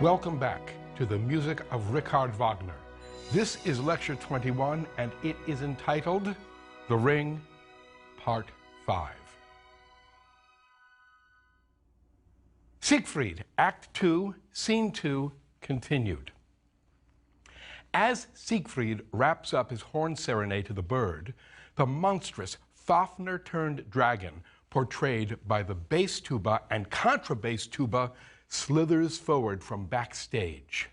Welcome back to the music of Richard Wagner. This is Lecture 21, and it is entitled The Ring, Part 5. Siegfried, Act 2, Scene 2, continued. As Siegfried wraps up his horn serenade to the bird, the monstrous Fafner-turned dragon, portrayed by the bass tuba and contrabass tuba, slithers forward from backstage.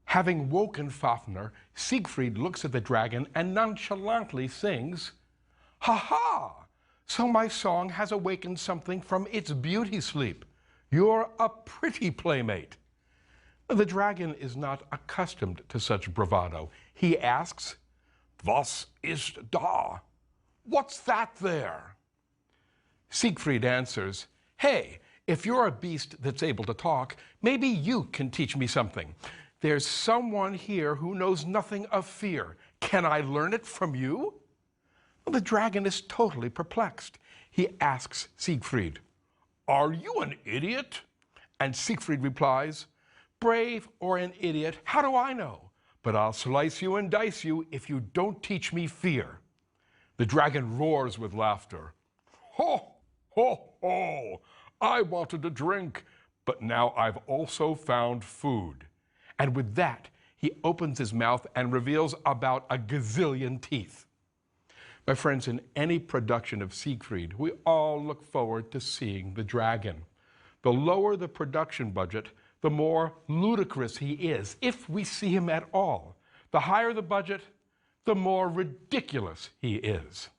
Having woken Fafner, Siegfried looks at the dragon and nonchalantly sings, "Ha ha! So my song has awakened something from its beauty sleep. You're a pretty playmate." The dragon is not accustomed to such bravado. He asks, "Was ist da? What's that there?" Siegfried answers, "Hey, if you're a beast that's able to talk, maybe you can teach me something. There's someone here who knows nothing of fear. Can I learn it from you?" Well, the dragon is totally perplexed. He asks Siegfried, "Are you an idiot?" And Siegfried replies, "Brave or an idiot, how do I know? But I'll slice you and dice you if you don't teach me fear." The dragon roars with laughter. "Ho, ho, ho! I wanted a drink, but now I've also found food." And with that, he opens his mouth and reveals about a gazillion teeth. My friends, in any production of Siegfried, we all look forward to seeing the dragon. The lower the production budget, the more ludicrous he is, if we see him at all. The higher the budget, the more ridiculous he is.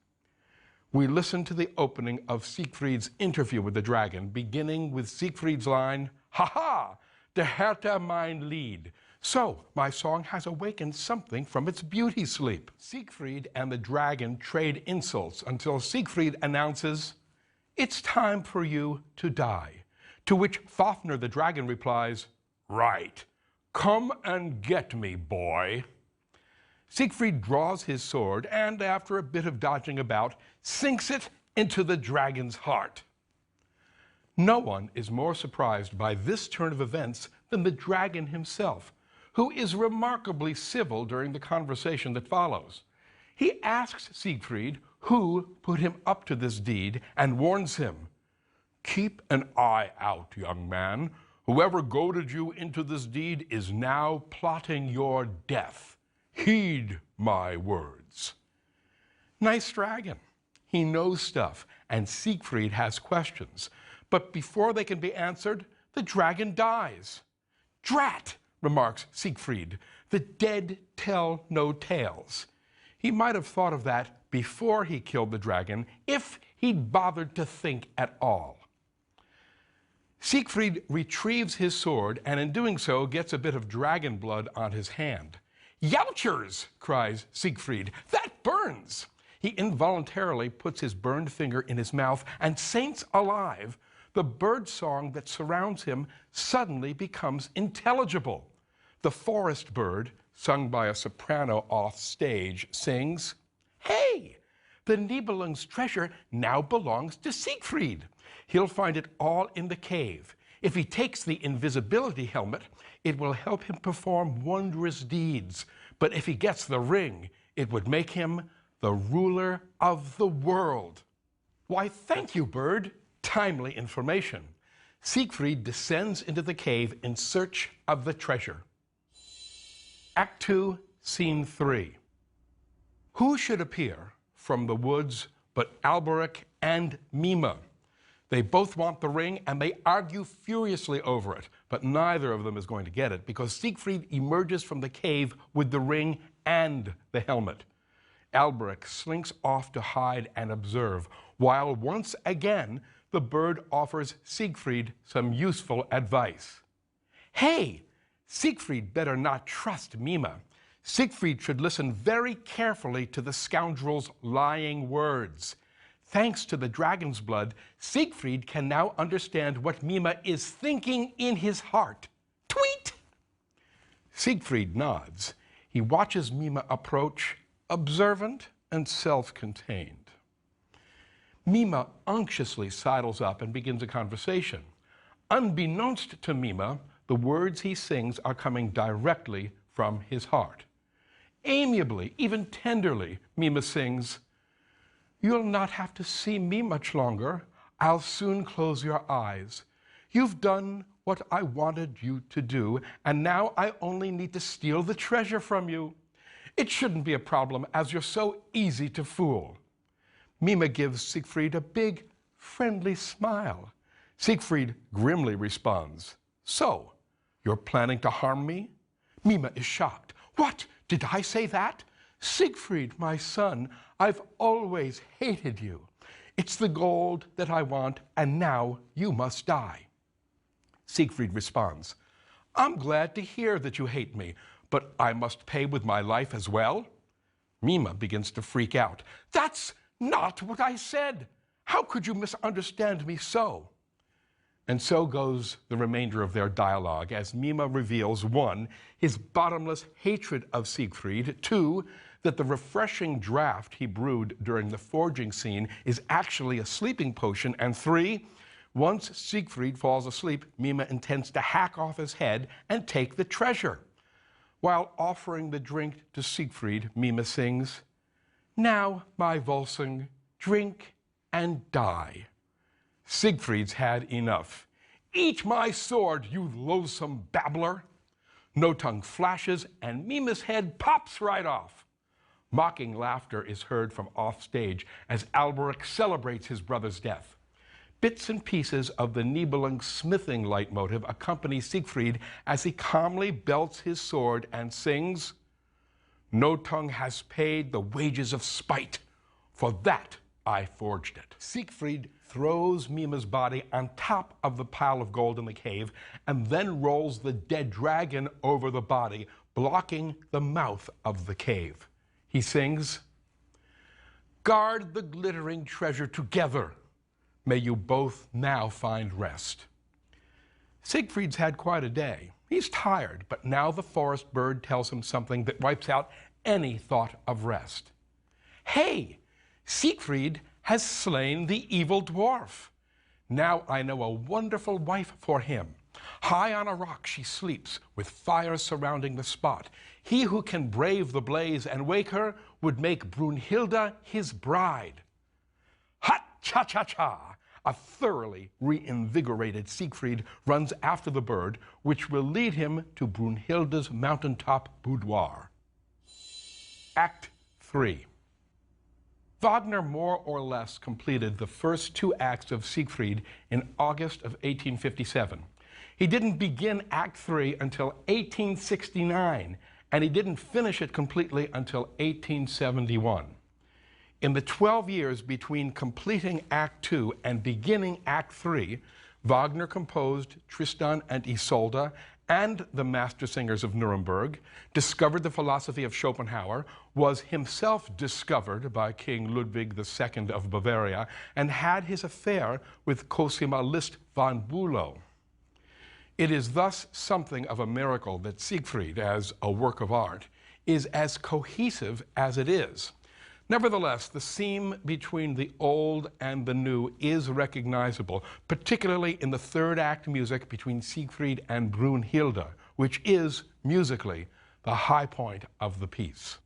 We listen to the opening of Siegfried's interview with the dragon, beginning with Siegfried's line, "Ha ha! Der Hertha mein Lied. So, my song has awakened something from its beauty sleep." Siegfried and the dragon trade insults until Siegfried announces, "It's time for you to die." To which Fafner the dragon replies, "Right, come and get me, boy." Siegfried draws his sword and, after a bit of dodging about, sinks it into the dragon's heart. No one is more surprised by this turn of events than the dragon himself, who is remarkably civil during the conversation that follows. He asks Siegfried who put him up to this deed and warns him, "Keep an eye out, young man. Whoever goaded you into this deed is now plotting your death. Heed my words." Nice dragon. He knows stuff, and Siegfried has questions. But before they can be answered, the dragon dies. "Drat," remarks Siegfried, "the dead tell no tales." He might have thought of that before he killed the dragon, if he'd bothered to think at all. Siegfried retrieves his sword, and in doing so gets a bit of dragon blood on his hand. "Youchers!" cries Siegfried, "that burns!" He involuntarily puts his burned finger in his mouth, and saints alive, the bird song that surrounds him suddenly becomes intelligible. The forest bird, sung by a soprano off stage, sings, "Hey, the Nibelung's treasure now belongs to Siegfried. He'll find it all in the cave. If he takes the invisibility helmet, it will help him perform wondrous deeds. But if he gets the ring, it would make him the ruler of the world." Why, thank you, bird. Timely information. Siegfried descends into the cave in search of the treasure. Act 2, Scene 3. Who should appear from the woods but Alberic and Mime? They both want the ring, and they argue furiously over it, but neither of them is going to get it because Siegfried emerges from the cave with the ring and the helmet. Alberic slinks off to hide and observe, while once again the bird offers Siegfried some useful advice. Hey, Siegfried better not trust Mime. Siegfried should listen very carefully to the scoundrel's lying words. Thanks to the dragon's blood, Siegfried can now understand what Mime is thinking in his heart. Tweet! Siegfried nods. He watches Mime approach, observant and self-contained. Mime unctuously sidles up and begins a conversation. Unbeknownst to Mime, the words he sings are coming directly from his heart. Amiably, even tenderly, Mime sings, "You'll not have to see me much longer. I'll soon close your eyes. You've done what I wanted you to do, and now I only need to steal the treasure from you. It shouldn't be a problem, as you're so easy to fool." Mime gives Siegfried a big, friendly smile. Siegfried grimly responds, "So, you're planning to harm me?" Mime is shocked. "What? Did I say that? Siegfried, my son, I've always hated you. It's the gold that I want, and now you must die." Siegfried responds, "I'm glad to hear that you hate me, but I must pay with my life as well." Mime begins to freak out. "That's not what I said. How could you misunderstand me so?" And so goes the remainder of their dialogue as Mime reveals, 1, his bottomless hatred of Siegfried, 2, that the refreshing draught he brewed during the forging scene is actually a sleeping potion, and 3, once Siegfried falls asleep, Mime intends to hack off his head and take the treasure. While offering the drink to Siegfried, Mime sings, "Now, my Volsung, drink and die." Siegfried's had enough. "Eat my sword, you loathsome babbler!" No Tongue flashes and Mime's head pops right off. Mocking laughter is heard from offstage as Alberic celebrates his brother's death. Bits and pieces of the Nibelung smithing leitmotif accompany Siegfried as he calmly belts his sword and sings, "No Tongue has paid the wages of spite. For that I forged it." Siegfried throws Mime's body on top of the pile of gold in the cave and then rolls the dead dragon over the body, blocking the mouth of the cave. He sings, "Guard the glittering treasure together. May you both now find rest." Siegfried's had quite a day. He's tired, but now the forest bird tells him something that wipes out any thought of rest. "Hey! Siegfried has slain the evil dwarf. Now I know a wonderful wife for him. High on a rock she sleeps, with fire surrounding the spot. He who can brave the blaze and wake her would make Brynhildr his bride." Ha-cha-cha-cha! A thoroughly reinvigorated Siegfried runs after the bird, which will lead him to Brynhildr's mountaintop boudoir. Act 3. Wagner more or less completed the first 2 acts of Siegfried in August of 1857. He didn't begin Act 3 until 1869, and he didn't finish it completely until 1871. In the 12 years between completing Act 2 and beginning Act 3, Wagner composed Tristan and Isolde and the Master Singers of Nuremberg, discovered the philosophy of Schopenhauer, was himself discovered by King Ludwig II of Bavaria, and had his affair with Cosima Liszt von Bülow. It is thus something of a miracle that Siegfried, as a work of art, is as cohesive as it is. Nevertheless, the seam between the old and the new is recognizable, particularly in the third act music between Siegfried and Brynhildr, which is, musically, the high point of the piece.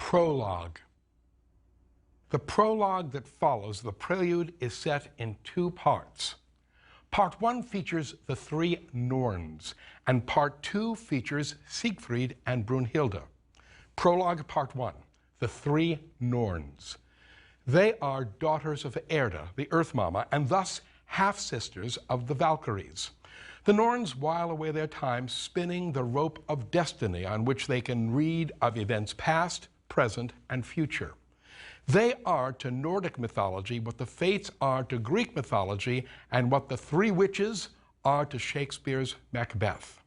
Prologue. The prologue that follows the prelude is set in two parts. Part 1 features the three Norns, and Part 2 features Siegfried and Brynhildr. Prologue Part 1, the three Norns. They are daughters of Erda, the Earth Mama, and thus half-sisters of the Valkyries. The Norns while away their time spinning the rope of destiny on which they can read of events past, present, and future. They are to Nordic mythology what the Fates are to Greek mythology and what the three witches are to Shakespeare's Macbeth.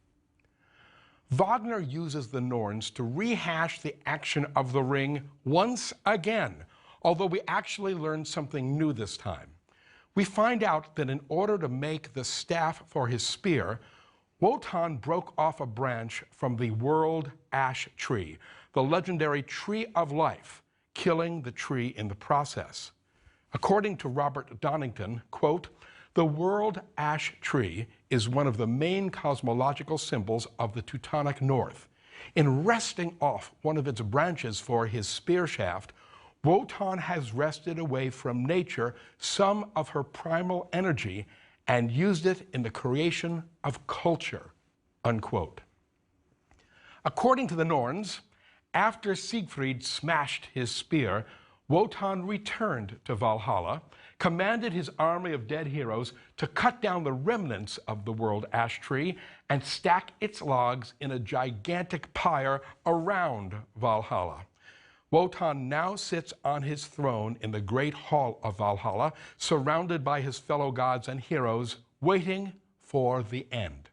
Wagner uses the Norns to rehash the action of the ring once again, although we actually learn something new this time. We find out that in order to make the staff for his spear, Wotan broke off a branch from the world ash tree, the legendary tree of life, killing the tree in the process. According to Robert Donington, quote, "The world ash tree is one of the main cosmological symbols of the Teutonic North. In wresting off one of its branches for his spear shaft, Wotan has wrested away from nature some of her primal energy and used it in the creation of culture," unquote. According to the Norns, after Siegfried smashed his spear, Wotan returned to Valhalla, commanded his army of dead heroes to cut down the remnants of the world ash tree and stack its logs in a gigantic pyre around Valhalla. Wotan now sits on his throne in the great hall of Valhalla, surrounded by his fellow gods and heroes, waiting for the end.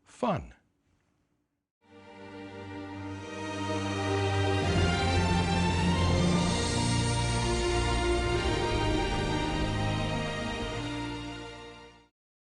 Fun.